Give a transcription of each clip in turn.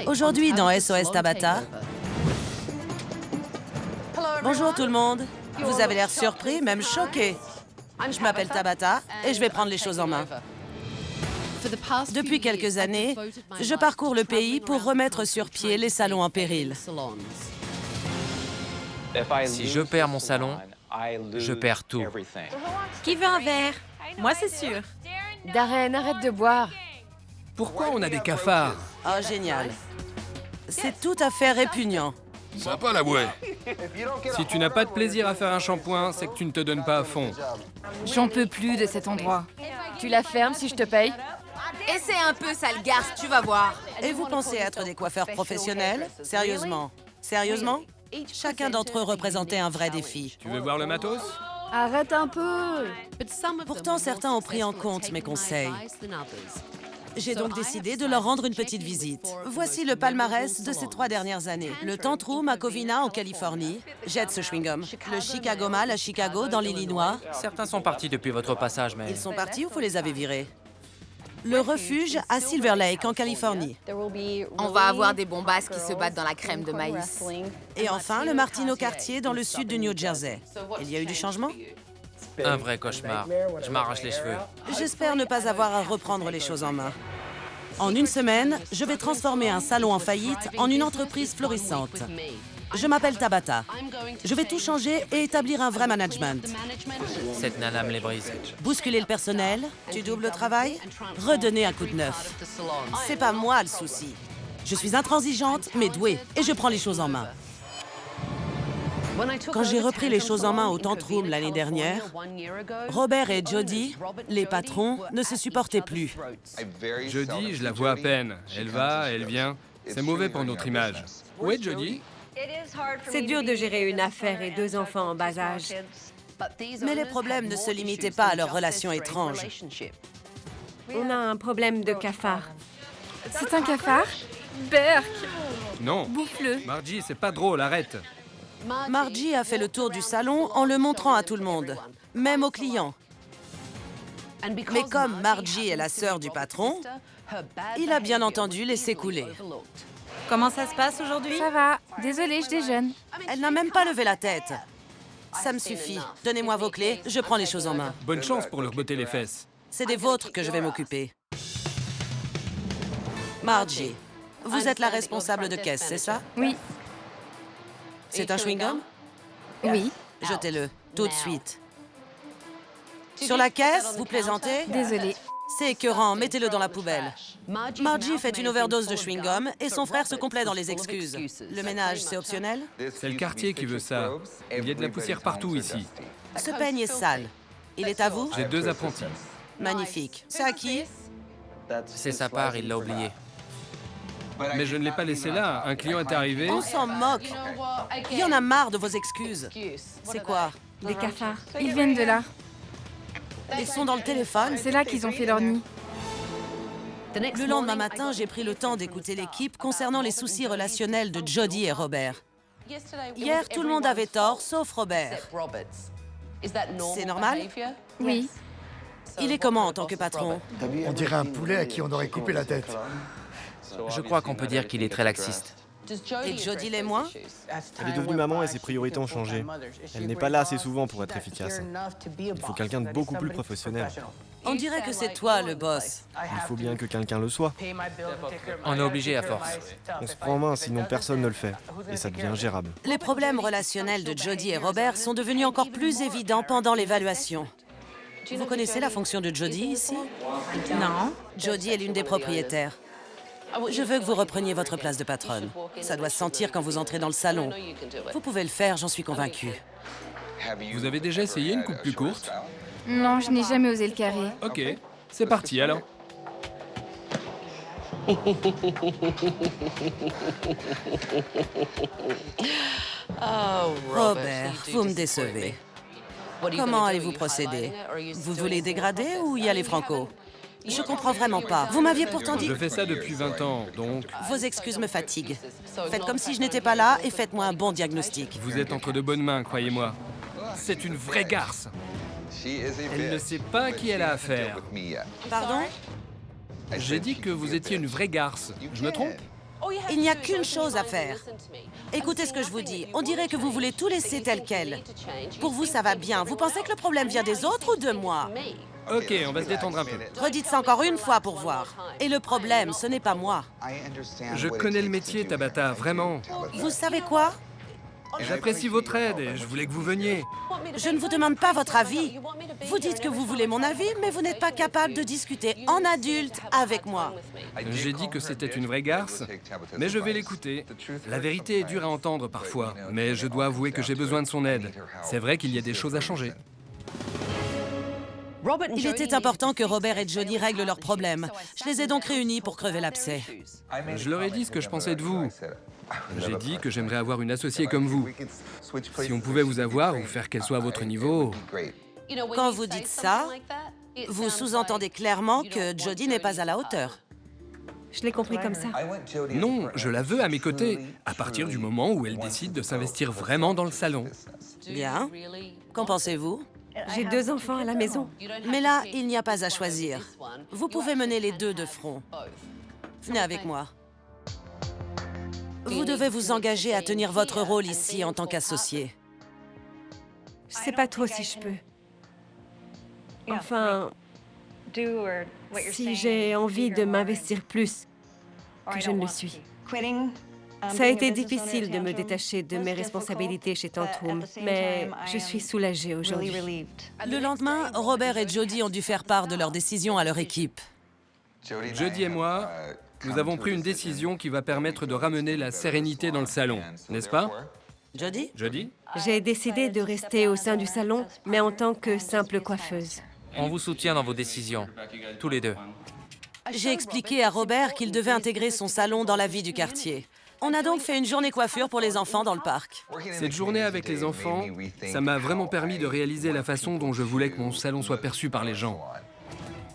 Aujourd'hui dans SOS Tabata. Bonjour tout le monde. Vous avez l'air surpris, même choqué. Je m'appelle Tabata et je vais prendre les choses en main. Depuis quelques années, je parcours le pays pour remettre sur pied les salons en péril. Si je perds mon salon, je perds tout. Qui veut un verre? Moi, c'est sûr. Darren, arrête de boire. Pourquoi on a des cafards? Oh, génial. C'est tout à fait répugnant. Sympa la bouée. Si tu n'as pas de plaisir à faire un shampoing, c'est que tu ne te donnes pas à fond. J'en peux plus de cet endroit. Tu la fermes si je te paye? Essaie un peu, sale garce, tu vas voir. Et vous pensez être des coiffeurs professionnels? Sérieusement? Sérieusement? Chacun d'entre eux représentait un vrai défi. Tu veux voir le matos? Arrête un peu. Pourtant, certains ont pris en compte mes conseils. J'ai donc décidé de leur rendre une petite visite. Voici le palmarès de ces 3 dernières années. Le Tantrum à Covina, en Californie. Jette ce chewing-gum. Le Chicago Mall à Chicago, dans l'Illinois. Certains sont partis depuis votre passage, mais... Ils sont partis ou vous les avez virés? Le Refuge à Silver Lake, en Californie. On va avoir des bombasses qui se battent dans la crème de maïs. Et enfin, le Martino Cartier, dans le sud du New Jersey. Il y a eu du changement? Un vrai cauchemar. Je m'arrache les cheveux. J'espère ne pas avoir à reprendre les choses en main. En une semaine, je vais transformer un salon en faillite en une entreprise florissante. Je m'appelle Tabata. Je vais tout changer et établir un vrai management. Cette nana me les brise. Bousculer le personnel, tu doubles le travail, redonner un coup de neuf. C'est pas moi le souci. Je suis intransigeante, mais douée, et je prends les choses en main. Quand j'ai repris les choses en main au Tantrum l'année dernière, Robert et Jody, les patrons, ne se supportaient plus. Jody, je la vois à peine. Elle va, elle vient. C'est mauvais pour notre image. Où est Jody? C'est dur de gérer une affaire et 2 enfants en bas âge. Mais les problèmes ne se limitaient pas à leurs relations étranges. On a un problème de cafard. C'est un cafard? Berk! Non. Bouffe-le. Margie, c'est pas drôle, arrête. Margie a fait le tour du salon en le montrant à tout le monde, même aux clients. Mais comme Margie est la sœur du patron, il a bien entendu laissé couler. Comment ça se passe aujourd'hui? Ça va. Désolée, je déjeune. Elle n'a même pas levé la tête. Ça me suffit. Donnez-moi vos clés, je prends les choses en main. Bonne chance pour leur botter les fesses. C'est des vôtres que je vais m'occuper. Margie, vous êtes la responsable de caisse, c'est ça? Oui. C'est un chewing-gum? Oui. Jetez-le, tout de suite. Sur la caisse, vous plaisantez? Désolée. C'est écœurant, mettez-le dans la poubelle. Margie fait une overdose de chewing-gum et son frère se complaît dans les excuses. Le ménage, c'est optionnel? C'est le quartier qui veut ça. Il y a de la poussière partout ici. Ce peigne est sale. Il est à vous? J'ai 2 apprentis. Magnifique. C'est à qui? C'est sa part, il l'a oublié. Mais je ne l'ai pas laissé là. Un client est arrivé. On s'en moque. Il y en a marre de vos excuses. C'est quoi? Des cafards. Ils viennent de là. Ils sont dans le téléphone? C'est là qu'ils ont fait leur nid. Le lendemain matin, j'ai pris le temps d'écouter l'équipe concernant les soucis relationnels de Jody et Robert. Hier, tout le monde avait tort, sauf Robert. C'est normal? Oui. Il est comment en tant que patron? On dirait un poulet à qui on aurait coupé la tête. Je crois qu'on peut dire qu'il est très laxiste. Et Jody l'est moins? Elle est devenue maman et ses priorités ont changé. Elle n'est pas là assez souvent pour être efficace. Il faut quelqu'un de beaucoup plus professionnel. On dirait que c'est toi le boss. Il faut bien que quelqu'un le soit. On est obligé à force. On se prend en main, sinon personne ne le fait. Et ça devient ingérable. Les problèmes relationnels de Jody et Robert sont devenus encore plus évidents pendant l'évaluation. Vous connaissez la fonction de Jody ici? Non. Jody est l'une des propriétaires. Je veux que vous repreniez votre place de patronne. Ça doit se sentir quand vous entrez dans le salon. Vous pouvez le faire, j'en suis convaincue. Vous avez déjà essayé une coupe plus courte? Non, je n'ai jamais osé le carré. Ok, c'est parti alors. Robert, vous me décevez. Comment allez-vous procéder? Vous voulez dégrader ou y aller franco? Je comprends vraiment pas. Vous m'aviez pourtant dit... Je fais ça depuis 20 ans, donc... Vos excuses me fatiguent. Faites comme si je n'étais pas là et faites-moi un bon diagnostic. Vous êtes entre de bonnes mains, croyez-moi. C'est une vraie garce. Elle ne sait pas à qui elle a affaire. Pardon? J'ai dit que vous étiez une vraie garce. Je me trompe? Il n'y a qu'une chose à faire. Écoutez ce que je vous dis. On dirait que vous voulez tout laisser tel quel. Pour vous, ça va bien. Vous pensez que le problème vient des autres ou de moi? Ok, on va se détendre un peu. Redites ça encore une fois pour voir. Et le problème, ce n'est pas moi. Je connais le métier, Tabata, vraiment. Vous savez quoi? J'apprécie votre aide et je voulais que vous veniez. Je ne vous demande pas votre avis. Vous dites que vous voulez mon avis, mais vous n'êtes pas capable de discuter en adulte avec moi. J'ai dit que c'était une vraie garce, mais je vais l'écouter. La vérité est dure à entendre parfois, mais je dois avouer que j'ai besoin de son aide. C'est vrai qu'il y a des choses à changer. Il était important que Robert et Jody règlent leurs problèmes. Je les ai donc réunis pour crever l'abcès. Je leur ai dit ce que je pensais de vous. J'ai dit que j'aimerais avoir une associée comme vous. Si on pouvait vous avoir ou faire qu'elle soit à votre niveau... Quand vous dites ça, vous sous-entendez clairement que Jody n'est pas à la hauteur. Je l'ai compris comme ça. Non, je la veux à mes côtés, à partir du moment où elle décide de s'investir vraiment dans le salon. Bien. Qu'en pensez-vous? J'ai 2 enfants à la maison. Mais là, il n'y a pas à choisir. Vous pouvez mener les deux de front. Venez avec moi. Vous devez vous engager à tenir votre rôle ici en tant qu'associé. Je sais pas trop si je peux. Enfin, si j'ai envie de m'investir plus que je ne le suis. Ça a été difficile de me détacher de mes responsabilités chez Tantrum, mais je suis soulagée aujourd'hui. Le lendemain, Robert et Jody ont dû faire part de leur décision à leur équipe. Jody et moi, nous avons pris une décision qui va permettre de ramener la sérénité dans le salon, n'est-ce pas? Jody? Jody? J'ai décidé de rester au sein du salon, mais en tant que simple coiffeuse. On vous soutient dans vos décisions, tous les deux. J'ai expliqué à Robert qu'il devait intégrer son salon dans la vie du quartier. On a donc fait une journée coiffure pour les enfants dans le parc. Cette journée avec les enfants, ça m'a vraiment permis de réaliser la façon dont je voulais que mon salon soit perçu par les gens.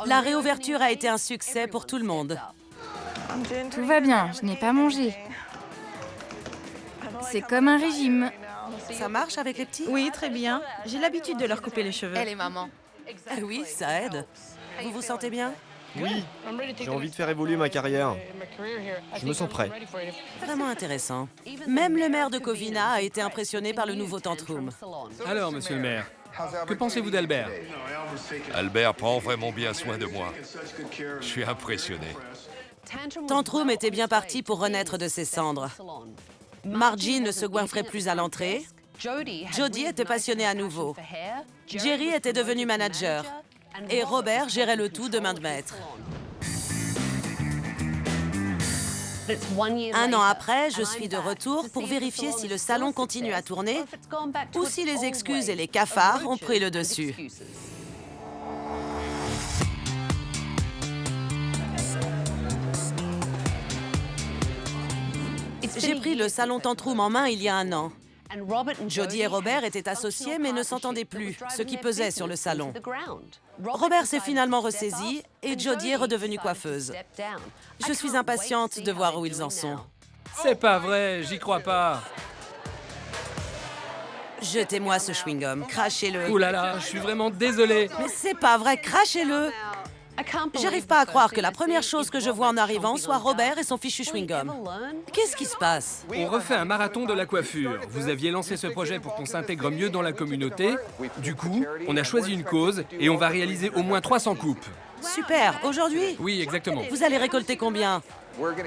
La réouverture a été un succès pour tout le monde. Tout va bien, je n'ai pas mangé. C'est comme un régime. Ça marche avec les petits? Oui, très bien. J'ai l'habitude de leur couper les cheveux. Elle est maman. Oui, ça aide. Vous vous sentez bien? Oui, j'ai envie de faire évoluer ma carrière. Je me sens prêt. Vraiment intéressant. Même le maire de Covina a été impressionné par le nouveau Tantrum. Alors, monsieur le maire, que pensez-vous d'Albert? Albert prend vraiment bien soin de moi. Je suis impressionné. Tantrum était bien parti pour renaître de ses cendres. Margie ne se goinfrait plus à l'entrée. Jody était passionnée à nouveau. Jerry était devenu manager. Et Robert gérait le tout de main de maître. 1 an après, je suis de retour pour vérifier si le salon continue à tourner ou si les excuses et les cafards ont pris le dessus. J'ai pris le salon Tantrum en main il y a 1 an. Jody et Robert étaient associés mais ne s'entendaient plus, ce qui pesait sur le salon. Robert s'est finalement ressaisi et Jody est redevenue coiffeuse. Je suis impatiente de voir où ils en sont. C'est pas vrai, j'y crois pas. Jetez-moi ce chewing-gum, crachez-le. Ouh là là, je suis vraiment désolé. Mais c'est pas vrai, crachez-le. J'arrive pas à croire que la première chose que je vois en arrivant soit Robert et son fichu chewing-gum. Qu'est-ce qui se passe? On refait un marathon de la coiffure. Vous aviez lancé ce projet pour qu'on s'intègre mieux dans la communauté. Du coup, on a choisi une cause et on va réaliser au moins 300 coupes. Super, aujourd'hui? Oui, exactement. Vous allez récolter combien?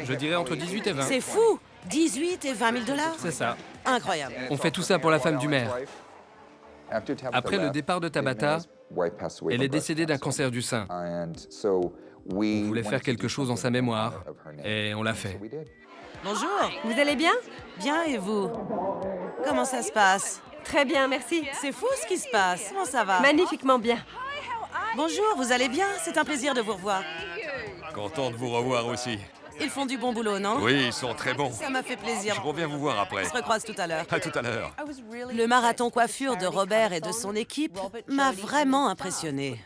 Je dirais entre 18 et 20. C'est fou! 18 et 20 000 $? C'est ça. Incroyable. On fait tout ça pour la femme du maire. Après le départ de Tabata, elle est décédée d'un cancer du sein. On voulait faire quelque chose en sa mémoire et on l'a fait. Bonjour. Vous allez bien? Bien, et vous? Comment ça se passe? Très bien, merci. C'est fou ce qui se passe. Comment ça va? Magnifiquement bien. Bonjour, vous allez bien? C'est un plaisir de vous revoir. Content de vous revoir aussi. Ils font du bon boulot, non? Oui, ils sont très bons. Ça m'a fait plaisir. Je reviens vous voir après. On se recroise tout à l'heure. À tout à l'heure. Le marathon coiffure de Robert et de son équipe m'a vraiment impressionné.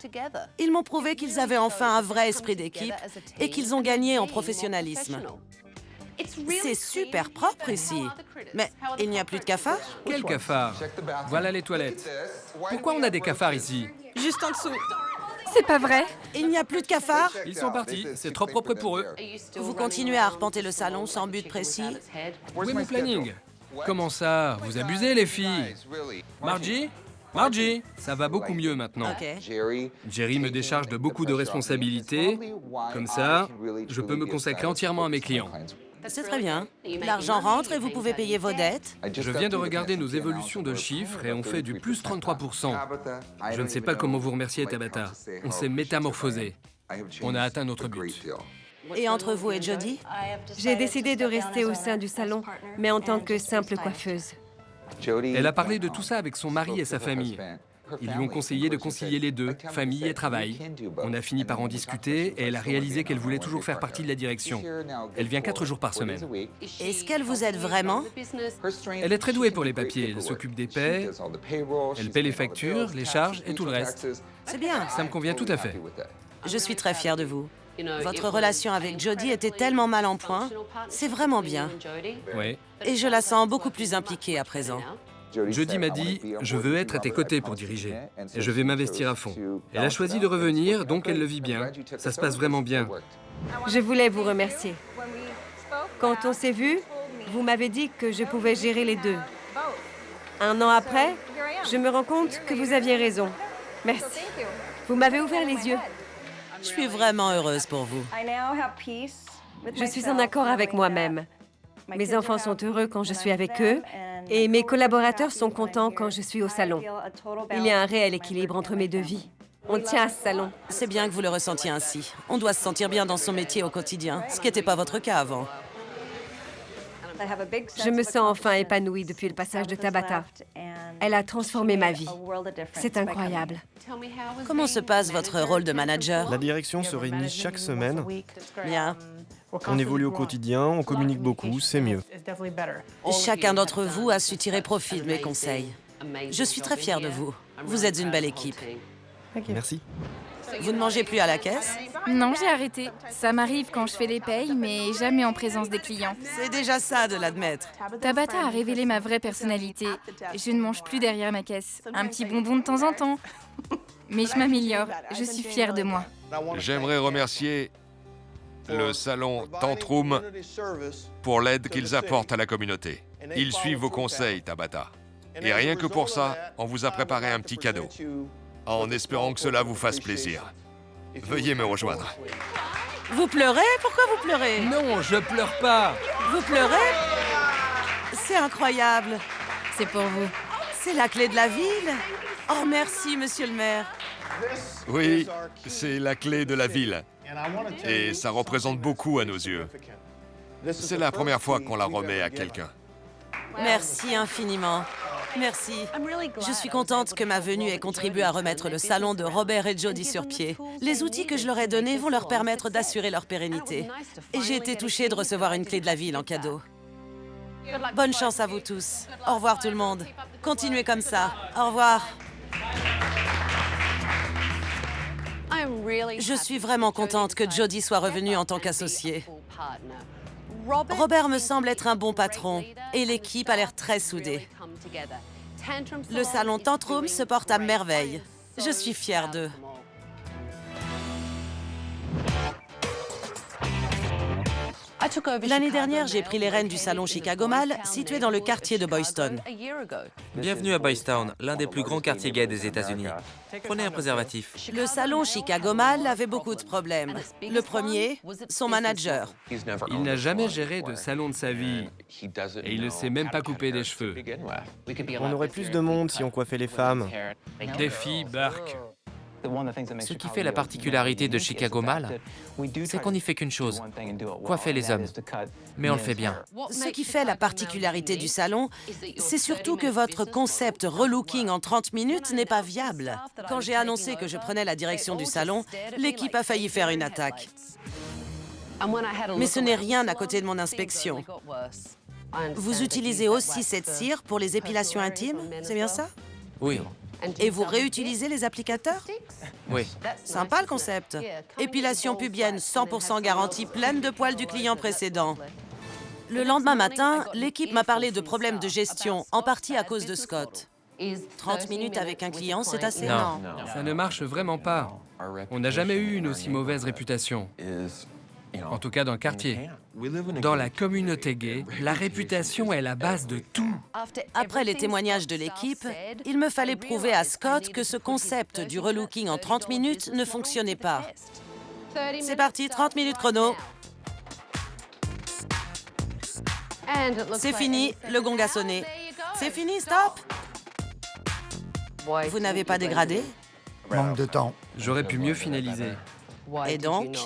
Ils m'ont prouvé qu'ils avaient enfin un vrai esprit d'équipe et qu'ils ont gagné en professionnalisme. C'est super propre ici. Mais il n'y a plus de cafards? Quel cafard? Voilà les toilettes. Pourquoi on a des cafards ici? Juste en dessous. c'est pas vrai. Il n'y a plus de cafards? Ils sont partis, c'est trop propre pour eux. Vous continuez à arpenter le salon sans but précis? Où est mon planning? Comment ça? Vous abusez, les filles? Margie? Margie, ça va beaucoup mieux maintenant. Ok. Jerry me décharge de beaucoup de responsabilités. Comme ça, je peux me consacrer entièrement à mes clients. C'est très bien. L'argent rentre et vous pouvez payer vos dettes. Je viens de regarder nos évolutions de chiffres et on fait du plus 33%. Je ne sais pas comment vous remercier, Tabata. On s'est métamorphosé. On a atteint notre but. Et entre vous et Jody? J'ai décidé de rester au sein du salon, mais en tant que simple coiffeuse. Elle a parlé de tout ça avec son mari et sa famille. Ils lui ont conseillé de concilier les deux, famille et travail. On a fini par en discuter et elle a réalisé qu'elle voulait toujours faire partie de la direction. Elle vient 4 jours par semaine. Est-ce qu'elle vous aide vraiment? Elle est très douée pour les papiers. Elle s'occupe des paies, elle paie les factures, les charges et tout le reste. C'est bien. Ça me convient tout à fait. Je suis très fière de vous. Votre relation avec Jody était tellement mal en point. C'est vraiment bien. Oui. Et je la sens beaucoup plus impliquée à présent. Jody m'a dit « Je veux être à tes côtés pour diriger. Et je vais m'investir à fond. » Elle a choisi de revenir, donc elle le vit bien. Ça se passe vraiment bien. Je voulais vous remercier. Quand on s'est vus, vous m'avez dit que je pouvais gérer les deux. 1 an après, je me rends compte que vous aviez raison. Merci. Vous m'avez ouvert les yeux. Je suis vraiment heureuse pour vous. Je suis en accord avec moi-même. Mes enfants sont heureux quand je suis avec eux et mes collaborateurs sont contents quand je suis au salon. Il y a un réel équilibre entre mes deux vies. On tient à ce salon. C'est bien que vous le ressentiez ainsi. On doit se sentir bien dans son métier au quotidien, ce qui n'était pas votre cas avant. Je me sens enfin épanouie depuis le passage de Tabata. Elle a transformé ma vie. C'est incroyable. Comment se passe votre rôle de manager? La direction se réunit chaque semaine. Bien. On évolue au quotidien, on communique beaucoup, c'est mieux. Chacun d'entre vous a su tirer profit de mes conseils. Je suis très fière de vous. Vous êtes une belle équipe. Merci. Vous ne mangez plus à la caisse? Non, j'ai arrêté. Ça m'arrive quand je fais les payes, mais jamais en présence des clients. C'est déjà ça de l'admettre. Tabata a révélé ma vraie personnalité. Je ne mange plus derrière ma caisse. Un petit bonbon de temps en temps. Mais je m'améliore. Je suis fière de moi. J'aimerais remercier le salon Tantrum pour l'aide qu'ils apportent à la communauté. Ils suivent vos conseils, Tabata. Et rien que pour ça, on vous a préparé un petit cadeau, en espérant que cela vous fasse plaisir. Veuillez me rejoindre. Vous pleurez? Pourquoi vous pleurez? Non, je pleure pas. Vous pleurez? C'est incroyable. C'est pour vous. C'est la clé de la ville. Oh, merci, monsieur le maire. Oui, c'est la clé de la ville. Et ça représente beaucoup à nos yeux. C'est la première fois qu'on la remet à quelqu'un. Merci infiniment. Merci. Je suis contente que ma venue ait contribué à remettre le salon de Robert et Jody sur pied. Les outils que je leur ai donnés vont leur permettre d'assurer leur pérennité. Et j'ai été touchée de recevoir une clé de la ville en cadeau. Bonne chance à vous tous. Au revoir tout le monde. Continuez comme ça. Au revoir. Je suis vraiment contente que Jody soit revenue en tant qu'associée. Robert me semble être un bon patron et l'équipe a l'air très soudée. Le salon Tantrum se porte à merveille. Je suis fière d'eux. L'année dernière, j'ai pris les rênes du salon Chicago Mall, situé dans le quartier de Boyston. Bienvenue à Boys Town, l'un des plus grands quartiers gays des États-Unis. Prenez un préservatif. Le salon Chicago Mall avait beaucoup de problèmes. Le premier, son manager. Il n'a jamais géré de salon de sa vie. Et il ne sait même pas couper des cheveux. On aurait plus de monde si on coiffait les femmes. Des filles, Bark. Ce qui fait la particularité de Chicago Mall, c'est qu'on n'y fait qu'une chose, coiffer les hommes. Mais on le fait bien. Ce qui fait la particularité du salon, c'est surtout que votre concept relooking en 30 minutes n'est pas viable. Quand j'ai annoncé que je prenais la direction du salon, l'équipe a failli faire une attaque. Mais ce n'est rien à côté de mon inspection. Vous utilisez aussi cette cire pour les épilations intimes, c'est bien ça? Oui, Et vous réutilisez les applicateurs? oui. Sympa le concept. Épilation pubienne 100% garantie, pleine de poils du client précédent. Le lendemain matin, l'équipe m'a parlé de problèmes de gestion, en partie à cause de Scott. 30 minutes avec un client, c'est assez? Non. Ça ne marche vraiment pas. On n'a jamais eu une aussi mauvaise réputation. En tout cas dans le quartier. Dans la communauté gay, la réputation est la base de tout. Après les témoignages de l'équipe, il me fallait prouver à Scott que ce concept du relooking en 30 minutes ne fonctionnait pas. C'est parti, 30 minutes chrono. C'est fini, le gong a sonné. C'est fini, stop! Vous n'avez pas dégradé? Manque de temps. J'aurais pu mieux finaliser. Et donc?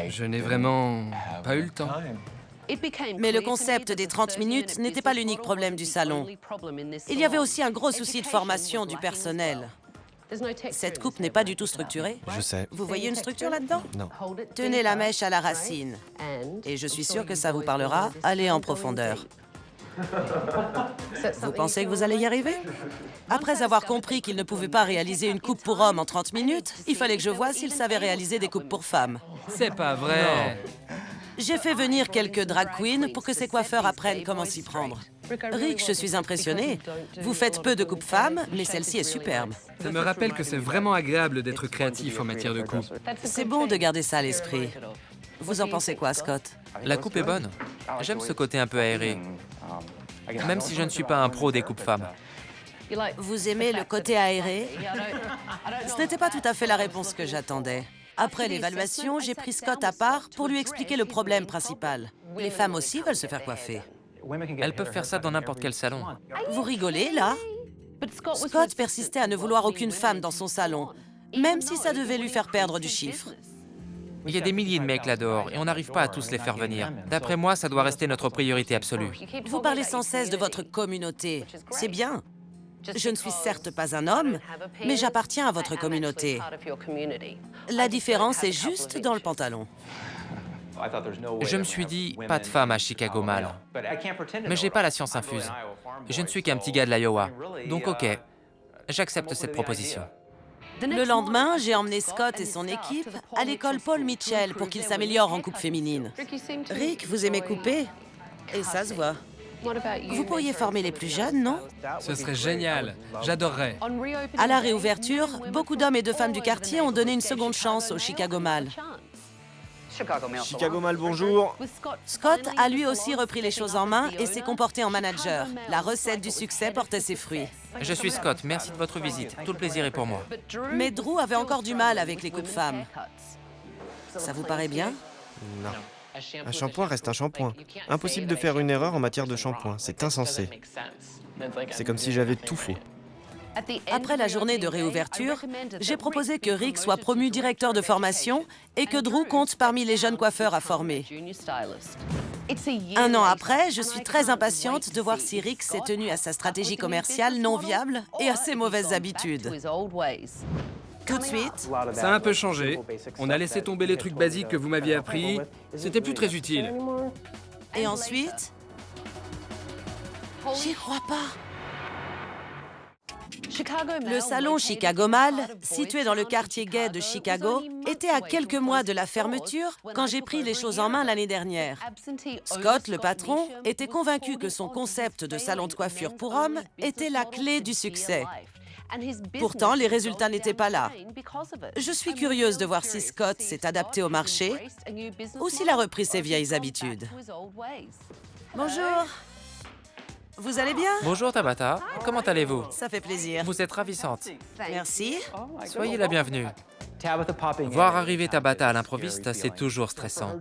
Je n'ai vraiment pas eu le temps. Mais le concept des 30 minutes n'était pas l'unique problème du salon. Il y avait aussi un gros souci de formation du personnel. Cette coupe n'est pas du tout structurée. Je sais. Vous voyez une structure là-dedans? Non. Tenez la mèche à la racine. Et je suis sûre que ça vous parlera. Allez en profondeur. Vous pensez que vous allez y arriver? Après avoir compris qu'il ne pouvait pas réaliser une coupe pour homme en 30 minutes, il fallait que je voie s'il savait réaliser des coupes pour femmes. C'est pas vrai. J'ai fait venir quelques drag queens pour que ces coiffeurs apprennent comment s'y prendre. Rick, je suis impressionnée. Vous faites peu de coupes femmes, mais celle-ci est superbe. Ça me rappelle que c'est vraiment agréable d'être créatif en matière de coupe. C'est bon de garder ça à l'esprit. Vous en pensez quoi, Scott? La coupe est bonne. J'aime ce côté un peu aéré. Même si je ne suis pas un pro des coupes femmes. Vous aimez le côté aéré? Ce n'était pas tout à fait la réponse que j'attendais. Après l'évaluation, j'ai pris Scott à part pour lui expliquer le problème principal. Les femmes aussi veulent se faire coiffer. Elles peuvent faire ça dans n'importe quel salon. Vous rigolez, là? Scott persistait à ne vouloir aucune femme dans son salon, même si ça devait lui faire perdre du chiffre. Il y a des milliers de mecs là dehors et on n'arrive pas à tous les faire venir. D'après moi, ça doit rester notre priorité absolue. Vous parlez sans cesse de votre communauté. C'est bien. Je ne suis certes pas un homme, mais j'appartiens à votre communauté. La différence est juste dans le pantalon. Je me suis dit, pas de femme à Chicago Mall. Mais j'ai pas la science infuse. Je ne suis qu'un petit gars de l'Iowa. Donc ok, j'accepte cette proposition. Le lendemain, j'ai emmené Scott et son équipe à l'école Paul Mitchell pour qu'ils s'améliorent en coupe féminine. Rick, vous aimez couper? Et ça se voit. Vous pourriez former les plus jeunes, non? Ce serait génial. J'adorerais. À la réouverture, beaucoup d'hommes et de femmes du quartier ont donné une seconde chance au Chicago Mall. Chicago Mall, bonjour. Scott a lui aussi repris les choses en main et s'est comporté en manager. La recette du succès portait ses fruits. Je suis Scott, merci de votre visite. Tout le plaisir est pour moi. Mais Drew avait encore du mal avec les coupes femmes. Ça vous paraît bien? Non. Un shampoing reste un shampoing. Impossible de faire une erreur en matière de shampoing. C'est insensé. C'est comme si j'avais tout faux. Après la journée de réouverture, j'ai proposé que Rick soit promu directeur de formation et que Drew compte parmi les jeunes coiffeurs à former. Un an après, je suis très impatiente de voir si Rick s'est tenu à sa stratégie commerciale non viable et à ses mauvaises habitudes. Tout de suite, Ça a un peu changé. On a laissé tomber les trucs basiques que vous m'aviez appris. C'était plus très utile. et ensuite... J'y crois pas. Le salon Chicago Mall, situé dans le quartier gay de Chicago, était à quelques mois de la fermeture quand j'ai pris les choses en main l'année dernière. Scott, le patron, était convaincu que son concept de salon de coiffure pour hommes était la clé du succès. Pourtant, les résultats n'étaient pas là. Je suis curieuse de voir si Scott s'est adapté au marché ou s'il a repris ses vieilles habitudes. Bonjour. Vous allez bien? Bonjour Tabata, comment allez-vous? Ça fait plaisir. Vous êtes ravissante. Merci. Soyez la bienvenue. Voir arriver Tabata à l'improviste, c'est toujours stressant.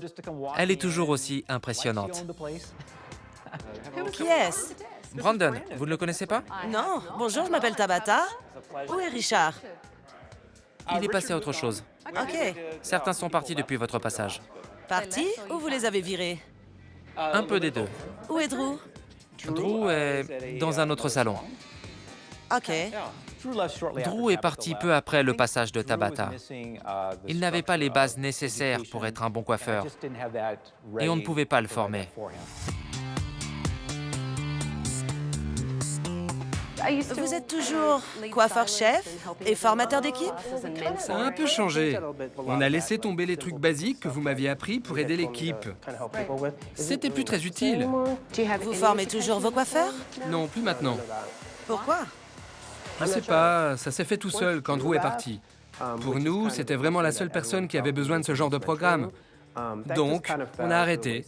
Elle est toujours aussi impressionnante. Qui est-ce? Brandon, vous ne le connaissez pas? Non. Bonjour, je m'appelle Tabata. Où est Richard? Il est passé à autre chose. OK. Certains sont partis depuis votre passage. Parti ou vous les avez virés? Un peu des deux. Où est Drew? Drew est dans un autre salon. OK. Drew est parti peu après le passage de Tabata. Il n'avait pas les bases nécessaires pour être un bon coiffeur. Et on ne pouvait pas le former. Vous êtes toujours coiffeur-chef et formateur d'équipe? Ça a un peu changé. On a laissé tomber les trucs basiques que vous m'aviez appris pour aider l'équipe. C'était plus très utile. Vous formez toujours vos coiffeurs? Non, plus maintenant. Pourquoi? Je sais pas, ça s'est fait tout seul quand Drew est parti. Pour nous, c'était vraiment la seule personne qui avait besoin de ce genre de programme. Donc, on a arrêté.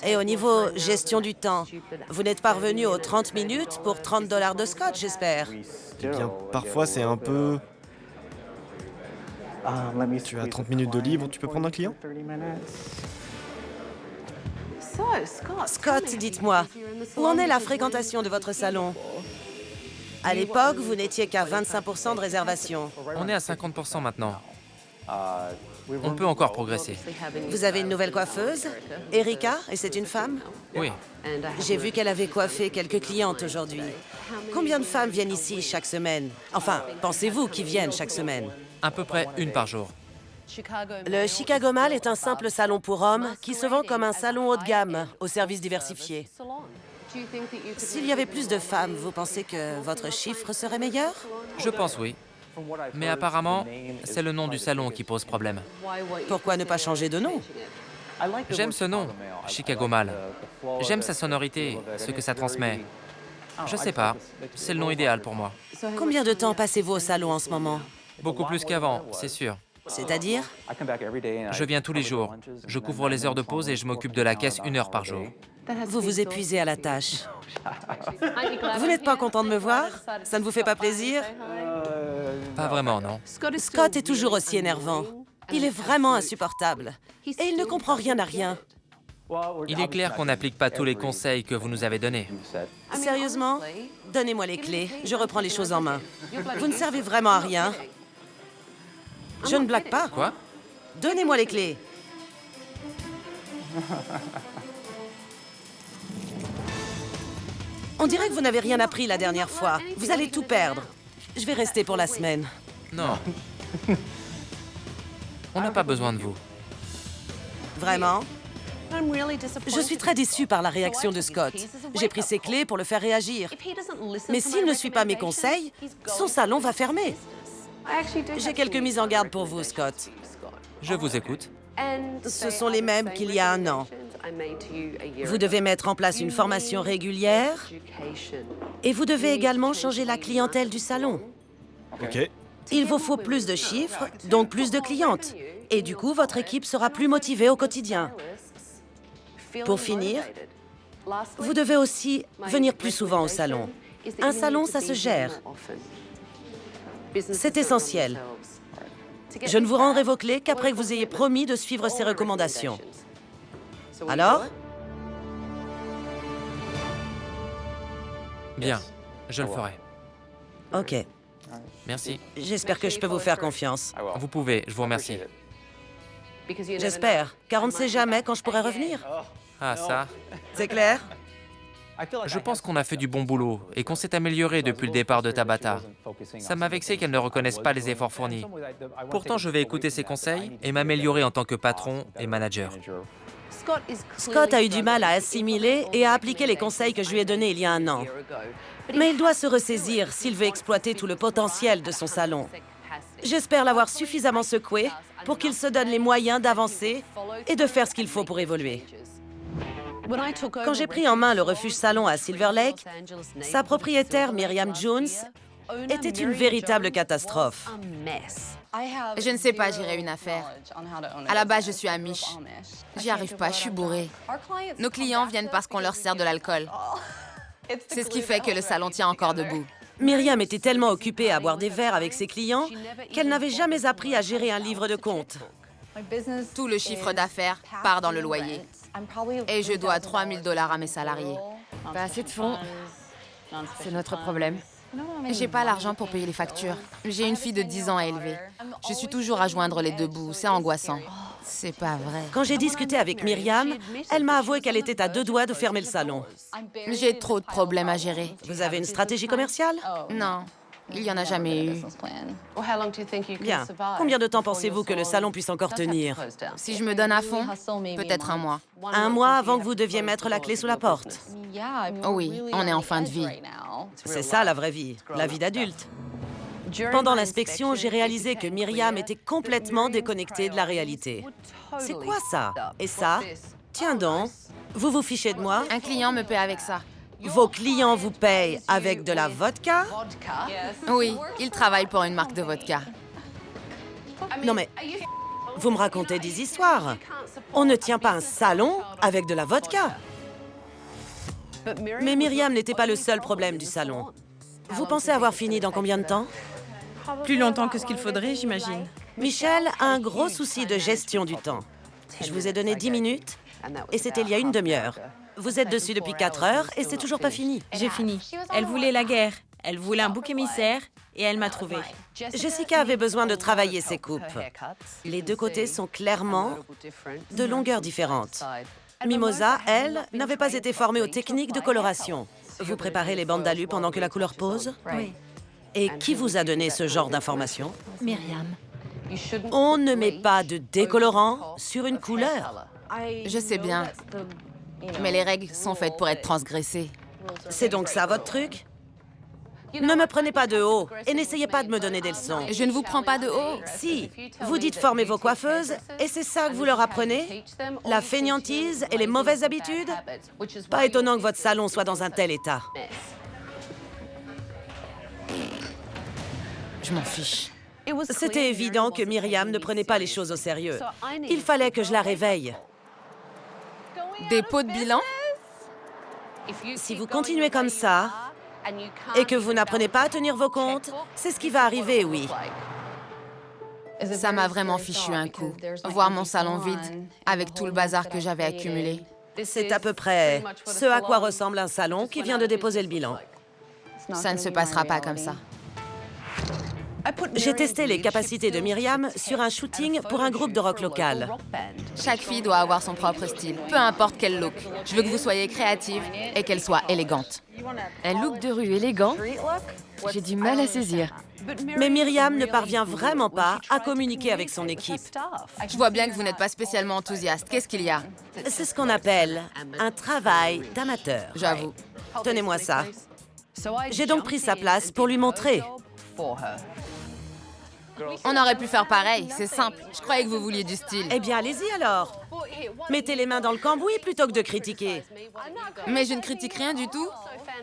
Et au niveau gestion du temps, vous n'êtes pas revenu aux 30 minutes pour 30 $ de Scott, j'espère. Eh bien, parfois c'est un peu... Tu as 30 minutes de libre, tu peux prendre un client? Scott, dites-moi, où en est la fréquentation de votre salon? À l'époque, vous n'étiez qu'à 25% de réservation. On est à 50% maintenant. On peut encore progresser. Vous avez une nouvelle coiffeuse, Erika, et c'est une femme? Oui. J'ai vu qu'elle avait coiffé quelques clientes aujourd'hui. Combien de femmes viennent ici chaque semaine? Enfin, pensez-vous qu'ils viennent chaque semaine? À peu près une par jour. Le Chicago Mall est un simple salon pour hommes qui se vend comme un salon haut de gamme, aux services diversifiés. S'il y avait plus de femmes, vous pensez que votre chiffre serait meilleur? Je pense oui. Mais apparemment, c'est le nom du salon qui pose problème. Pourquoi ne pas changer de nom? J'aime ce nom, Chicago Mall. J'aime sa sonorité, ce que ça transmet. Je sais pas, c'est le nom idéal pour moi. Combien de temps passez-vous au salon en ce moment? Beaucoup plus qu'avant, c'est sûr. C'est-à-dire? Je viens tous les jours. Je couvre les heures de pause et je m'occupe de la caisse 1 heure par jour. Vous vous épuisez à la tâche. Vous n'êtes pas content de me voir? Ça ne vous fait pas plaisir? Pas vraiment, non. Scott est toujours aussi énervant. Il est vraiment insupportable. Et il ne comprend rien à rien. Il est clair qu'on n'applique pas tous les conseils que vous nous avez donnés. Sérieusement? Donnez-moi les clés. Je reprends les choses en main. Vous ne servez vraiment à rien. Je ne blague pas. Quoi? Donnez-moi les clés. On dirait que vous n'avez rien appris la dernière fois. Vous allez tout perdre. Je vais rester pour la semaine. Non. On n'a pas besoin de vous. Vraiment? Je suis très déçue par la réaction de Scott. J'ai pris ses clés pour le faire réagir. Mais s'il ne suit pas mes conseils, son salon va fermer. J'ai quelques mises en garde pour vous, Scott. Je vous écoute. Ce sont les mêmes qu'il y a 1 an. Vous devez mettre en place une formation régulière et vous devez également changer la clientèle du salon. Ok. Il vous faut plus de chiffres, donc plus de clientes. Et du coup, votre équipe sera plus motivée au quotidien. Pour finir, vous devez aussi venir plus souvent au salon. Un salon, ça se gère. C'est essentiel. Je ne vous rendrai vos clés qu'après que vous ayez promis de suivre ces recommandations. Alors? Bien, je le ferai. Ok. Merci. J'espère que je peux vous faire confiance. Vous pouvez, je vous remercie. J'espère, car on ne sait jamais quand je pourrai revenir. Ah, ça? C'est clair? Je pense qu'on a fait du bon boulot et qu'on s'est amélioré depuis le départ de Tabata. Ça m'a vexé qu'elle ne reconnaisse pas les efforts fournis. Pourtant, je vais écouter ses conseils et m'améliorer en tant que patron et manager. Scott a eu du mal à assimiler et à appliquer les conseils que je lui ai donnés il y a 1 an. Mais il doit se ressaisir s'il veut exploiter tout le potentiel de son salon. J'espère l'avoir suffisamment secoué pour qu'il se donne les moyens d'avancer et de faire ce qu'il faut pour évoluer. Quand j'ai pris en main le refuge salon à Silver Lake, sa propriétaire Myriam Jones était une véritable catastrophe. Je ne sais pas gérer une affaire. À la base, je suis amiche. J'y arrive pas, je suis bourrée. Nos clients viennent parce qu'on leur sert de l'alcool. C'est ce qui fait que le salon tient encore debout. Myriam était tellement occupée à boire des verres avec ses clients qu'elle n'avait jamais appris à gérer un livre de compte. Tout le chiffre d'affaires part dans le loyer. Et je dois 3 000 $ à mes salariés. Pas assez de fonds. C'est notre problème. J'ai pas l'argent pour payer les factures. J'ai une fille de 10 ans à élever. Je suis toujours à joindre les 2 bouts. C'est angoissant. C'est pas vrai. Quand j'ai discuté avec Myriam, elle m'a avoué qu'elle était à 2 doigts de fermer le salon. J'ai trop de problèmes à gérer. Vous avez une stratégie commerciale? Non, il y en a jamais eu. Bien. Combien de temps pensez-vous que le salon puisse encore tenir? Si je me donne à fond, peut-être 1 mois. 1 mois avant que vous deviez mettre la clé sous la porte. Oui, on est en fin de vie. C'est ça la vraie vie, la vie d'adulte. Pendant l'inspection, j'ai réalisé que Myriam était complètement déconnectée de la réalité. C'est quoi ça? Et ça? Tiens donc, vous vous fichez de moi? Un client me paie avec ça. Vos clients vous payent avec de la vodka? Oui, ils travaillent pour une marque de vodka. Non mais, vous me racontez des histoires. On ne tient pas un salon avec de la vodka. Mais Myriam n'était pas le seul problème du salon. Vous pensez avoir fini dans combien de temps? Plus longtemps que ce qu'il faudrait, j'imagine. Michel a un gros souci de gestion du temps. Je vous ai donné 10 minutes et c'était il y a une demi-heure. Vous êtes dessus depuis 4 heures et c'est toujours pas fini. J'ai fini. Elle voulait la guerre. Elle voulait un bouc émissaire et elle m'a trouvé. Jessica avait besoin de travailler ses coupes. Les deux côtés sont clairement de longueurs différentes. Mimosa, elle, n'avait pas été formée aux techniques de coloration. Vous préparez les bandes d'alu pendant que la couleur pose? Oui. Et qui vous a donné ce genre d'informations? Myriam. On ne met pas de décolorant sur une couleur. Je sais bien, mais les règles sont faites pour être transgressées. C'est donc ça votre truc? Ne me prenez pas de haut et n'essayez pas de me donner des leçons. Je ne vous prends pas de haut. Si, vous dites former vos coiffeuses et c'est ça que vous leur apprenez? La fainéantise et les mauvaises habitudes? Pas étonnant que votre salon soit dans un tel état. Je m'en fiche. C'était évident que Myriam ne prenait pas les choses au sérieux. Il fallait que je la réveille. Dépôt de bilan? Si vous continuez comme ça et que vous n'apprenez pas à tenir vos comptes, c'est ce qui va arriver, oui. Ça m'a vraiment fichu un coup. Voir mon salon vide, avec tout le bazar que j'avais accumulé. C'est à peu près ce à quoi ressemble un salon qui vient de déposer le bilan. Ça ne se passera pas comme ça. J'ai testé les capacités de Myriam sur un shooting pour un groupe de rock local. Chaque fille doit avoir son propre style, peu importe quel look. Je veux que vous soyez créative et qu'elle soit élégante. Un look de rue élégant? J'ai du mal à saisir. Mais Myriam ne parvient vraiment pas à communiquer avec son équipe. Je vois bien que vous n'êtes pas spécialement enthousiaste. Qu'est-ce qu'il y a? C'est ce qu'on appelle un travail d'amateur. J'avoue. Tenez-moi ça. J'ai donc pris sa place pour lui montrer. On aurait pu faire pareil, c'est simple. Je croyais que vous vouliez du style. Eh bien, allez-y alors. Mettez les mains dans le cambouis plutôt que de critiquer. Mais je ne critique rien du tout.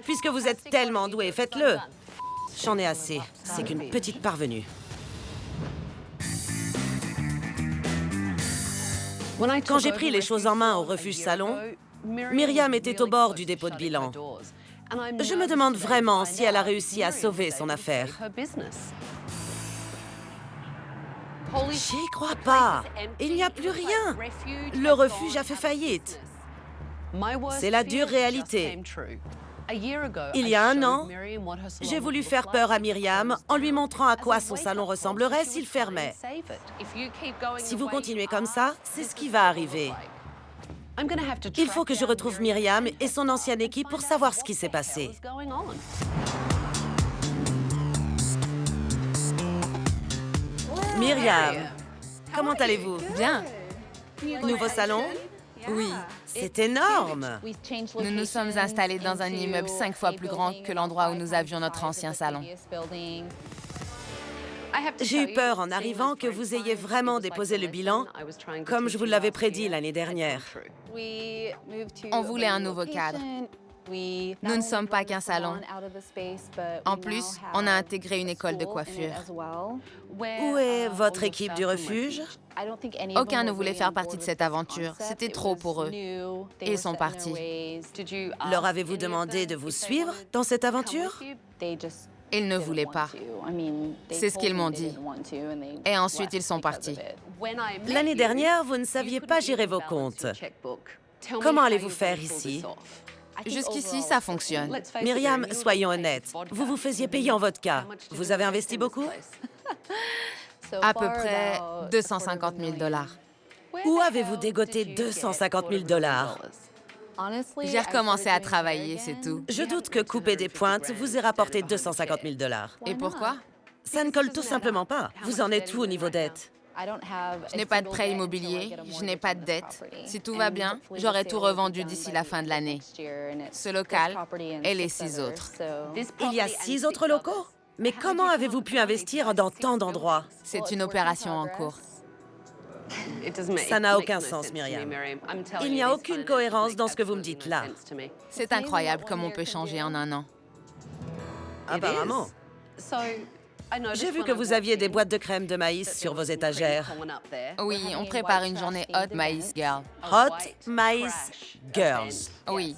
Puisque vous êtes tellement doué, faites-le. J'en ai assez. C'est qu'une petite parvenue. Quand j'ai pris les choses en main au refuge salon, Myriam était au bord du dépôt de bilan. Je me demande vraiment si elle a réussi à sauver son affaire. J'y crois pas. Il n'y a plus rien. Le refuge a fait faillite. C'est la dure réalité. Il y a un an, j'ai voulu faire peur à Myriam en lui montrant à quoi son salon ressemblerait s'il fermait. Si vous continuez comme ça, c'est ce qui va arriver. Il faut que je retrouve Myriam et son ancienne équipe pour savoir ce qui s'est passé. Myriam, comment allez-vous? Bien. Nouveau salon? Oui. C'est énorme! Nous nous sommes installés dans un immeuble 5 fois plus grand que l'endroit où nous avions notre ancien salon. J'ai eu peur en arrivant que vous ayez vraiment déposé le bilan, comme je vous l'avais prédit l'année dernière. On voulait un nouveau cadre. Nous ne sommes pas qu'un salon. En plus, on a intégré une école de coiffure. Où est votre équipe du refuge? Aucun ne voulait faire partie de cette aventure. C'était trop pour eux. Ils sont partis. Leur avez-vous demandé de vous suivre dans cette aventure? Ils ne voulaient pas. C'est ce qu'ils m'ont dit. Et ensuite, ils sont partis. L'année dernière, vous ne saviez pas gérer vos comptes. Comment allez-vous faire ici? Jusqu'ici, ça fonctionne. Myriam, soyons honnêtes. Vous vous faisiez payer en vodka. Vous avez investi beaucoup? À peu près 250 000 $. Où avez-vous dégoté 250 000 $? J'ai recommencé à travailler, c'est tout. Je doute que couper des pointes vous ait rapporté 250 000 $. Et pourquoi? Ça ne colle tout simplement pas. Vous en êtes où au niveau dette? Je n'ai pas de prêt immobilier, je n'ai pas de dette. Si tout va bien, j'aurai tout revendu d'ici la fin de l'année. Ce local et les 6 autres. Il y a 6 autres locaux? Mais comment avez-vous pu investir dans tant d'endroits? C'est une opération en cours. Ça n'a aucun sens, Myriam. Il n'y a aucune cohérence dans ce que vous me dites là. C'est incroyable comme on peut changer en un an. Apparemment. J'ai vu que vous aviez des boîtes de crème de maïs sur vos étagères. Oui, on prépare une journée Hot Maïs Girl. Hot Maïs Girls. Oui.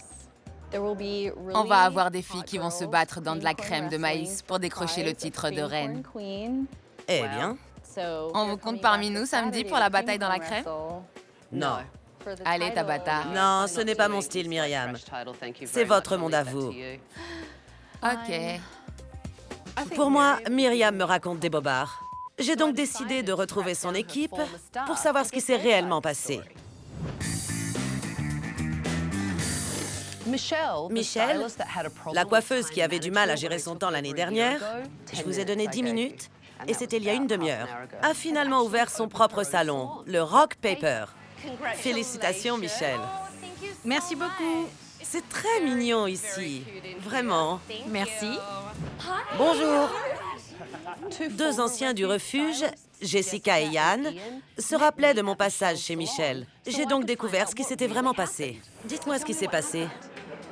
On va avoir des filles qui vont se battre dans de la crème de maïs pour décrocher le titre de reine. Eh bien. On vous compte parmi nous samedi pour la bataille dans la crème? Non. Allez, Tabata. Non, ce n'est pas mon style, Myriam. C'est votre monde à vous. OK. Pour moi, Myriam me raconte des bobards. J'ai donc décidé de retrouver son équipe pour savoir ce qui s'est réellement passé. Michelle, la coiffeuse qui avait du mal à gérer son temps l'année dernière, je vous ai donné 10 minutes, et c'était il y a une demi-heure, a finalement ouvert son propre salon, le Rock Paper. Félicitations, Michelle. Merci beaucoup. C'est très mignon ici, vraiment. Merci. Bonjour. Deux anciens du refuge, Jessica et Yann, se rappelaient de mon passage chez Michelle. J'ai donc découvert ce qui s'était vraiment passé. Dites-moi ce qui s'est passé.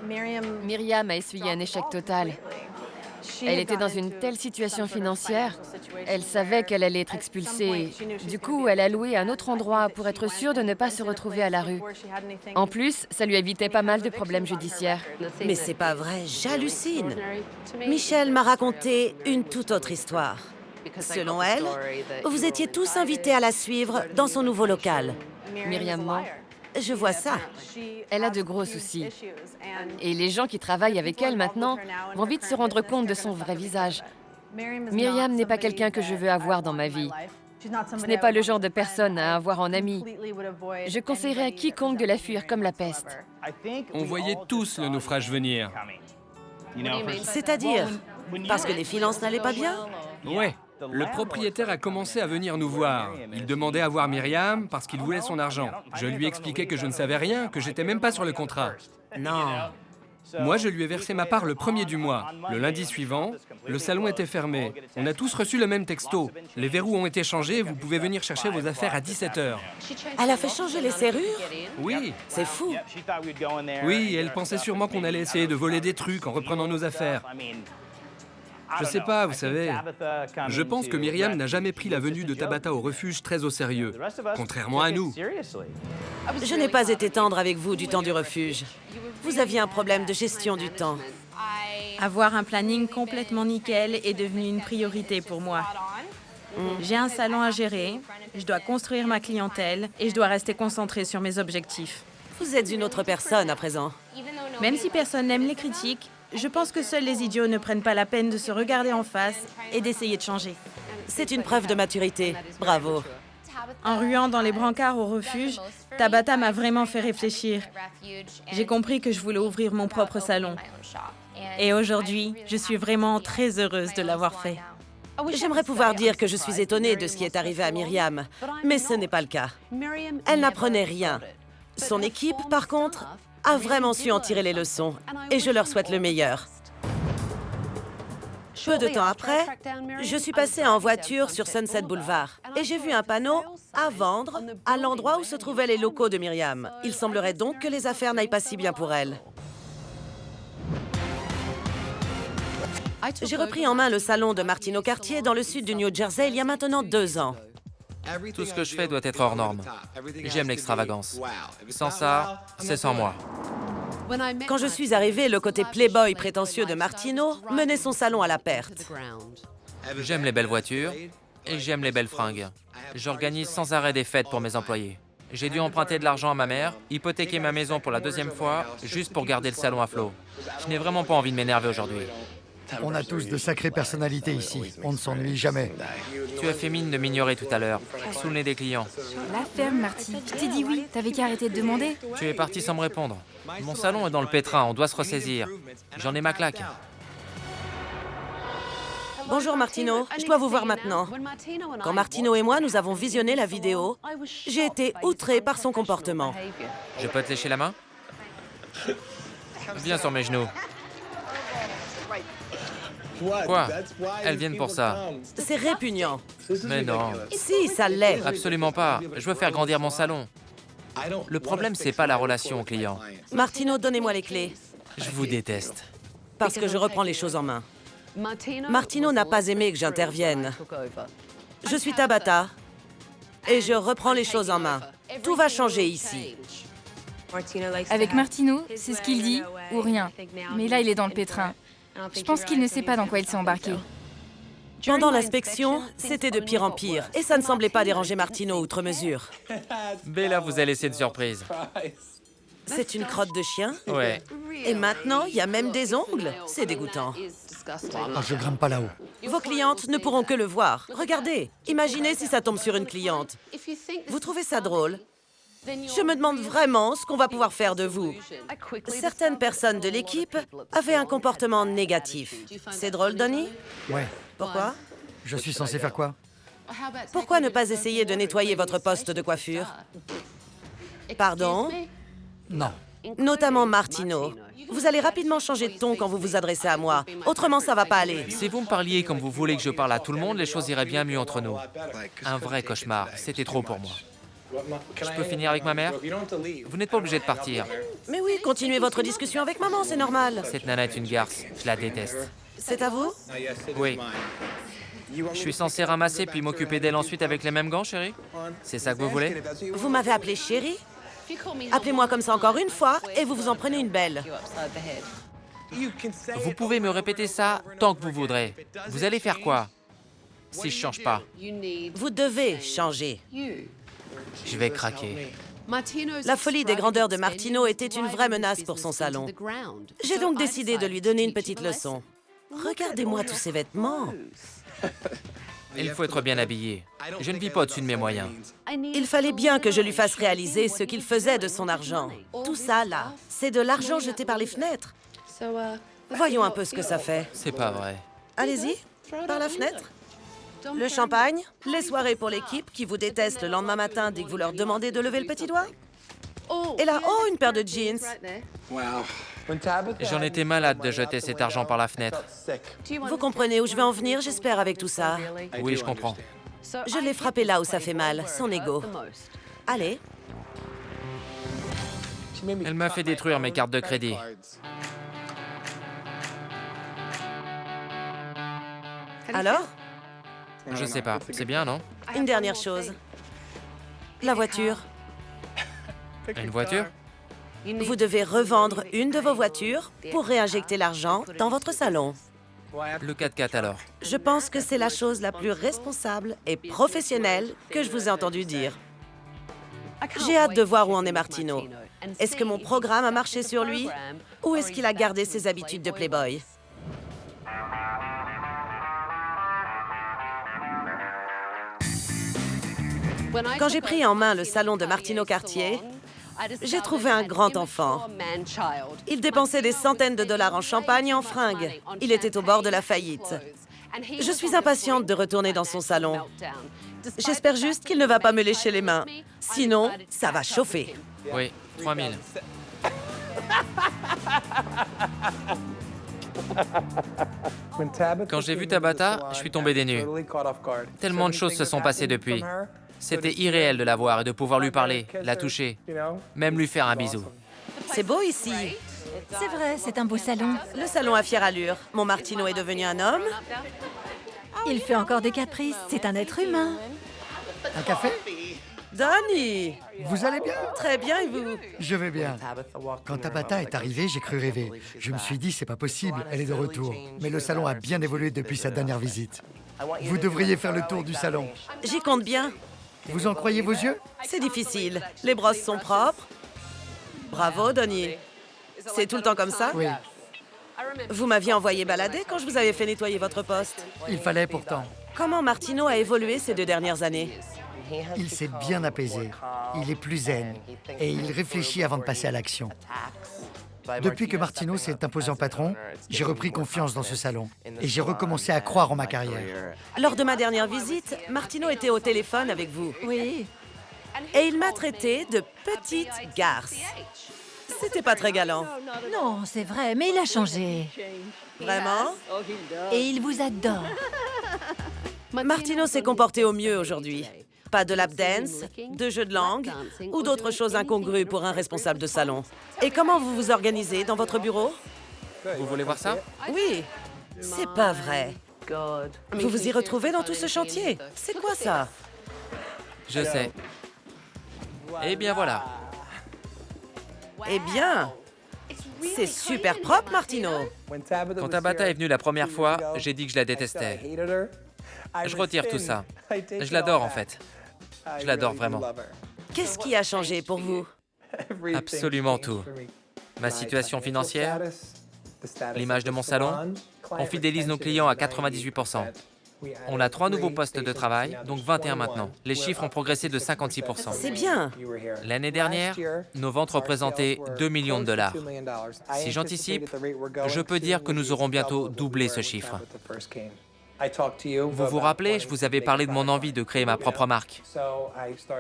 Myriam a essuyé un échec total. Elle était dans une telle situation financière. Elle savait qu'elle allait être expulsée. Du coup, elle a loué un autre endroit pour être sûre de ne pas se retrouver à la rue. En plus, ça lui évitait pas mal de problèmes judiciaires. Mais c'est pas vrai, j'hallucine. Michelle m'a raconté une toute autre histoire. Selon elle, vous étiez tous invités à la suivre dans son nouveau local. Myriam ment. Je vois ça. Elle a de gros soucis. Et les gens qui travaillent avec elle maintenant vont vite se rendre compte de son vrai visage. Myriam n'est pas quelqu'un que je veux avoir dans ma vie. Ce n'est pas le genre de personne à avoir en ami. Je conseillerais à quiconque de la fuir comme la peste. On voyait tous le naufrage venir. C'est-à-dire, parce que les finances n'allaient pas bien? Ouais. Le propriétaire a commencé à venir nous voir. Il demandait à voir Myriam parce qu'il voulait son argent. Je lui expliquais que je ne savais rien, que j'étais même pas sur le contrat. Non. Moi, je lui ai versé ma part le 1er du mois. Le lundi suivant, le salon était fermé. On a tous reçu le même texto. Les verrous ont été changés, vous pouvez venir chercher vos affaires à 17 h. Elle a fait changer les serrures? Oui. C'est fou. Oui, elle pensait sûrement qu'on allait essayer de voler des trucs en reprenant nos affaires. Je sais pas, vous savez. Je pense que Myriam n'a jamais pris la venue de Tabata au refuge très au sérieux, contrairement à nous. Je n'ai pas été tendre avec vous du temps du refuge. Vous aviez un problème de gestion du temps. Avoir un planning complètement nickel est devenu une priorité pour moi. J'ai un salon à gérer, je dois construire ma clientèle et je dois rester concentrée sur mes objectifs. Vous êtes une autre personne à présent. Même si personne n'aime les critiques, je pense que seuls les idiots ne prennent pas la peine de se regarder en face et d'essayer de changer. C'est une preuve de maturité. Bravo. En ruant dans les brancards au refuge, Tabata m'a vraiment fait réfléchir. J'ai compris que je voulais ouvrir mon propre salon. Et aujourd'hui, je suis vraiment très heureuse de l'avoir fait. J'aimerais pouvoir dire que je suis étonnée de ce qui est arrivé à Myriam, mais ce n'est pas le cas. Elle n'apprenait rien. Son équipe, par contre, a vraiment su en tirer les leçons, et je leur souhaite le meilleur. Peu de temps après, je suis passée en voiture sur Sunset Boulevard et j'ai vu un panneau « À vendre » à l'endroit où se trouvaient les locaux de Myriam. Il semblerait donc que les affaires n'aillent pas si bien pour elle. J'ai repris en main le salon de Martino Cartier dans le sud du New Jersey il y a maintenant 2 ans. Tout ce que je fais doit être hors norme. J'aime l'extravagance. Sans ça, c'est sans moi. Quand je suis arrivée, le côté playboy prétentieux de Martino menait son salon à la perte. J'aime les belles voitures et j'aime les belles fringues. J'organise sans arrêt des fêtes pour mes employés. J'ai dû emprunter de l'argent à ma mère, hypothéquer ma maison pour la 2e fois, juste pour garder le salon à flot. Je n'ai vraiment pas envie de m'énerver aujourd'hui. On a tous de sacrées personnalités ici. On ne s'ennuie jamais. Tu as fait mine de m'ignorer tout à l'heure, sous le nez des clients. La ferme, Marty. Je t'ai dit oui. T'avais qu'à arrêter de demander. Tu es parti sans me répondre. Mon salon est dans le pétrin, on doit se ressaisir. J'en ai ma claque. Bonjour Martino, je dois vous voir maintenant. Quand Martino et moi, nous avons visionné la vidéo, j'ai été outrée par son comportement. Je peux te lécher la main? Viens sur mes genoux. Quoi? Elles viennent pour ça. C'est répugnant. Mais non, Si, ça l'est. absolument pas. Je veux faire grandir mon salon. Le problème, c'est pas la relation au client. Martino, donnez-moi les clés. Je vous déteste. Parce que je reprends les choses en main. Martino n'a pas aimé que j'intervienne. Je suis Tabata et je reprends les choses en main. Tout va changer ici. Avec Martino, c'est ce qu'il dit ou rien. Mais là, il est dans le pétrin. Je pense qu'il ne sait pas dans quoi il s'est embarqué. Pendant l'inspection, c'était de pire en pire. Et ça ne semblait pas déranger Martino outre mesure. Bella vous a laissé une surprise. C'est une crotte de chien? Ouais. Et maintenant, il y a même des ongles? C'est dégoûtant. Ah, je grimpe pas là-haut. Vos clientes ne pourront que le voir. Regardez, imaginez si ça tombe sur une cliente. Vous trouvez ça drôle? Je me demande vraiment ce qu'on va pouvoir faire de vous. Certaines personnes de l'équipe avaient un comportement négatif. C'est drôle, Donnie? Ouais. Pourquoi? Je suis censé faire quoi? Pourquoi ne pas essayer de nettoyer votre poste de coiffure? Pardon? Non. Notamment Martino. Vous allez rapidement changer de ton quand vous vous adressez à moi. Autrement, ça va pas aller. Si vous me parliez comme vous voulez que je parle à tout le monde, les choses iraient bien mieux entre nous. Un vrai cauchemar. C'était trop pour moi. Je peux finir avec ma mère? Vous n'êtes pas obligé de partir. Mais oui, continuez votre discussion avec maman, c'est normal. Cette nana est une garce. Je la déteste. C'est à vous? Oui. Je suis censé ramasser puis m'occuper d'elle ensuite avec les mêmes gants, chérie? C'est ça que vous voulez? Vous m'avez appelé chérie? Appelez-moi comme ça encore une fois et vous vous en prenez une belle. Vous pouvez me répéter ça tant que vous voudrez. Vous allez faire quoi si je change pas? Vous devez changer. Je vais craquer. La folie des grandeurs de Martino était une vraie menace pour son salon. J'ai donc décidé de lui donner une petite leçon. Regardez-moi tous ces vêtements. Il faut être bien habillé. Je ne vis pas au-dessus de mes moyens. Il fallait bien que je lui fasse réaliser ce qu'il faisait de son argent. Tout ça, là, c'est de l'argent jeté par les fenêtres. Voyons un peu ce que ça fait. C'est pas vrai. Allez-y, par la fenêtre. Le champagne, les soirées pour l'équipe qui vous déteste le lendemain matin dès que vous leur demandez de lever le petit doigt. Et là, oh, une paire de jeans. J'en étais malade de jeter cet argent par la fenêtre. Vous comprenez où je vais en venir, j'espère, avec tout ça. Oui, je comprends. Je l'ai frappé là où ça fait mal, son ego. Allez. Elle m'a fait détruire mes cartes de crédit. Alors? Je sais pas. C'est bien, non? Une dernière chose. La voiture. Une voiture? Vous devez revendre une de vos voitures pour réinjecter l'argent dans votre salon. Le 4x4 alors. Je pense que c'est la chose la plus responsable et professionnelle que je vous ai entendu dire. J'ai hâte de voir où en est Martino. Est-ce que mon programme a marché sur lui ou est-ce qu'il a gardé ses habitudes de playboy? Quand j'ai pris en main le salon de Martino Cartier, j'ai trouvé un grand enfant. Il dépensait des centaines de dollars en champagne et en fringues. Il était au bord de la faillite. Je suis impatiente de retourner dans son salon. J'espère juste qu'il ne va pas me lécher les mains. Sinon, ça va chauffer. Oui, 3000. Quand j'ai vu Tabata, je suis tombé des nues. Tellement de choses se sont passées depuis. C'était irréel de la voir et de pouvoir lui parler, la toucher, même lui faire un bisou. C'est beau ici. C'est vrai, c'est un beau salon. Le salon a fière allure. Mon Martino est devenu un homme. Il fait encore des caprices. C'est un être humain. Un café? Donnie! Vous allez bien? Très bien, et vous? Je vais bien. Quand Tabata est arrivée, j'ai cru rêver. Je me suis dit, c'est pas possible, elle est de retour. Mais le salon a bien évolué depuis sa dernière visite. Vous devriez faire le tour du salon. J'y compte bien. Vous en croyez vos yeux? C'est difficile. Les brosses sont propres. Bravo, Donnie. C'est tout le temps comme ça? Oui. Vous m'aviez envoyé balader quand je vous avais fait nettoyer votre poste. Il fallait pourtant. Comment Martino a évolué ces 2 dernières années? Il s'est bien apaisé. Il est plus zen. Et il réfléchit avant de passer à l'action. Depuis que Martino s'est imposé en patron, j'ai repris confiance dans ce salon. Et j'ai recommencé à croire en ma carrière. Lors de ma dernière visite, Martino était au téléphone avec vous. Oui. Et il m'a traité de petite garce. C'était pas très galant. Non, c'est vrai, mais il a changé. Vraiment? Et il vous adore. Martino s'est comporté au mieux aujourd'hui. Pas de lap dance, de jeux de langue ou d'autres choses incongrues pour un responsable de salon. Et comment vous vous organisez dans votre bureau? Vous voulez voir ça? Oui. C'est pas vrai. Vous vous y retrouvez dans tout ce chantier? C'est quoi ça? Je sais. Eh bien voilà. Eh bien, c'est super propre, Martino. Quand Tabata est venue la première fois, j'ai dit que je la détestais. Je retire tout ça. Je l'adore en fait. Je l'adore vraiment. Qu'est-ce qui a changé pour vous? Absolument tout. Ma situation financière, l'image de mon salon. On fidélise nos clients à 98%. On a 3 nouveaux postes de travail, donc 21 maintenant. Les chiffres ont progressé de 56%. C'est bien. L'année dernière, nos ventes représentaient 2 millions de dollars. Si j'anticipe, je peux dire que nous aurons bientôt doublé ce chiffre. Vous vous rappelez, je vous avais parlé de mon envie de créer ma propre marque.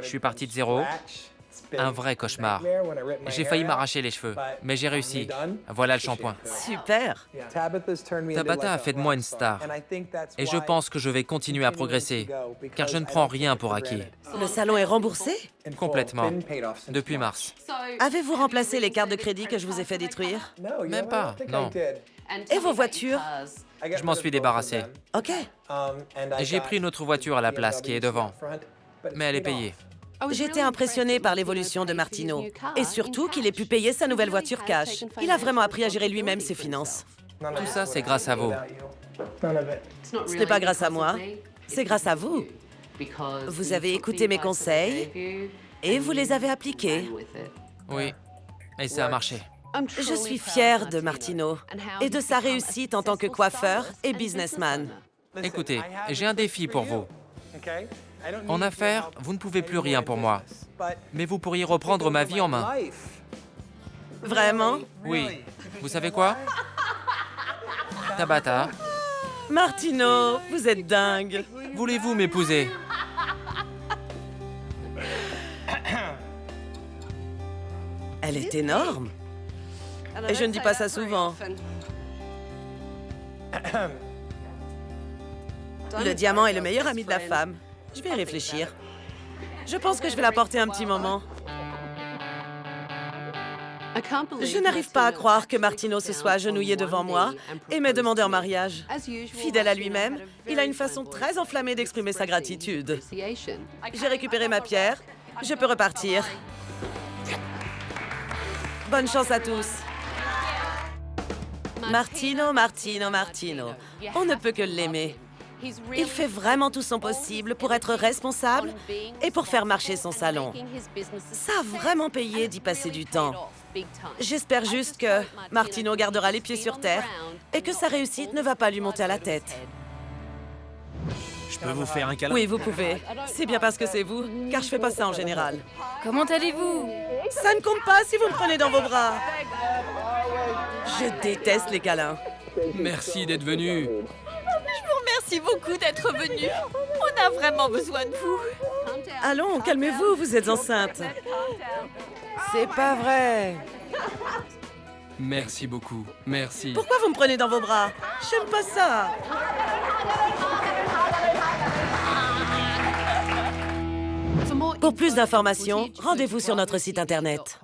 Je suis parti de zéro. Un vrai cauchemar. J'ai failli m'arracher les cheveux, mais j'ai réussi. Voilà le shampoing. Super. Tabata a fait de moi une star. Et je pense que je vais continuer à progresser, car je ne prends rien pour acquis. Le salon est remboursé? Complètement. Depuis mars. Avez-vous remplacé les cartes de crédit que je vous ai fait détruire? Même pas, non. Et vos voitures? Je m'en suis débarrassé. OK. J'ai pris une autre voiture à la place qui est devant, mais elle est payée. J'étais impressionnée par l'évolution de Martino. Et surtout qu'il ait pu payer sa nouvelle voiture cash. Il a vraiment appris à gérer lui-même ses finances. Tout ça, c'est grâce à vous. Ce n'est pas grâce à moi, c'est grâce à vous. Vous avez écouté mes conseils et vous les avez appliqués. Oui, et ça a marché. Je suis fière de Martino et de sa réussite en tant que coiffeur et businessman. Écoutez, j'ai un défi pour vous. En affaires, vous ne pouvez plus rien pour moi. Mais vous pourriez reprendre ma vie en main. Vraiment? Oui. Vous savez quoi? Tabata, Martino, vous êtes dingue. voulez-vous m'épouser? Elle est énorme. Et je ne dis pas ça souvent. Le diamant est le meilleur ami de la femme. Je vais y réfléchir. Je pense que je vais la porter un petit moment. Je n'arrive pas à croire que Martino se soit agenouillé devant moi et m'ait demandé en mariage. Fidèle à lui-même, il a une façon très enflammée d'exprimer sa gratitude. J'ai récupéré ma pierre. Je peux repartir. Bonne chance à tous. Martino, Martino, Martino. On ne peut que l'aimer. Il fait vraiment tout son possible pour être responsable et pour faire marcher son salon. Ça a vraiment payé d'y passer du temps. J'espère juste que Martino gardera les pieds sur terre et que sa réussite ne va pas lui monter à la tête. Je peux vous faire un câlin? Oui, vous pouvez. C'est bien parce que c'est vous, car je fais pas ça en général. Comment allez-vous? Ça ne compte pas si vous me prenez dans vos bras. Je déteste les câlins. Merci d'être venu. Merci beaucoup d'être venu. On a vraiment besoin de vous. Allons, calmez-vous, vous êtes enceinte. C'est pas vrai. Merci beaucoup. Merci. Pourquoi vous me prenez dans vos bras? J'aime pas ça. Pour plus d'informations, rendez-vous sur notre site internet.